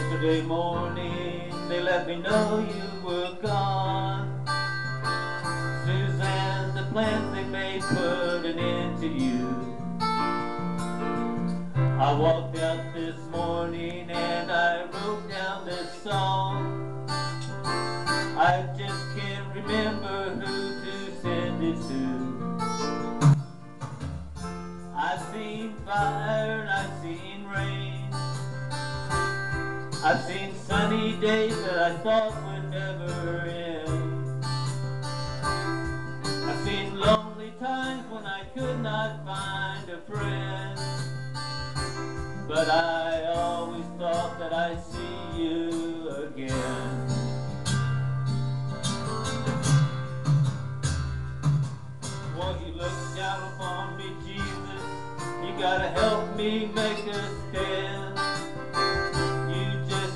Yesterday morning they let me know you were gone. Suzanne, the plans they made put an end to you. I walked out this morning and I wrote down this song. I just can't remember who to send it to. I've seen fire and I've seen rain. I've seen sunny days that I thought would never end. I've seen lonely times when I could not find a friend. But I always thought that I'd see you again. Won't you look down upon me, Jesus? You gotta help me make a stand.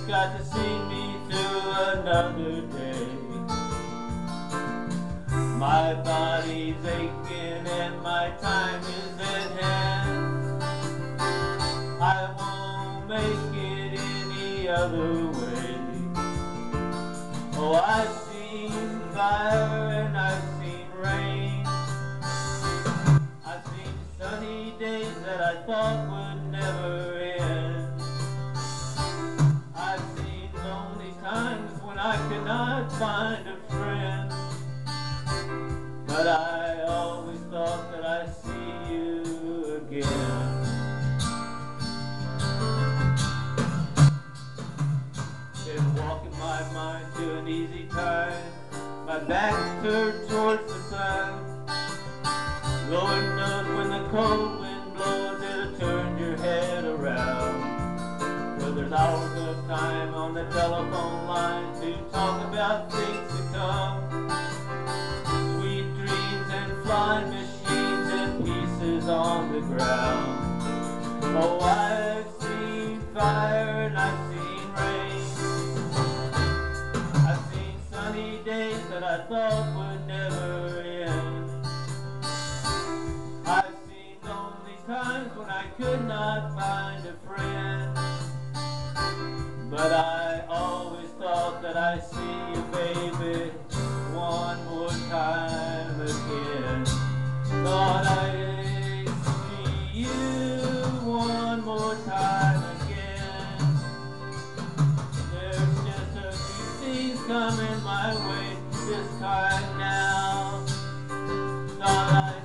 Got to see me through another day. My body's aching and my time is at hand. I won't make it any other way. Oh, I've seen fire and I've seen rain. I've seen sunny days that I thought would never end. Times when I could not find a friend, but I always thought that I'd see you again. Been walking my mind to an easy time, my back's turned towards the sun. Lord knows when the cold wind blows, it'll turn your head around. There's hours of time on the telephone line to talk about things to come. Sweet dreams and flying machines and pieces on the ground. Oh, I've seen fire and I've seen rain. I've seen sunny days that I thought would never end. I've seen lonely times when I could not find a friend. But I always thought that I'd see you, baby, one more time again. Thought I'd see you one more time again. There's just a few things coming my way this time now. Thought I'd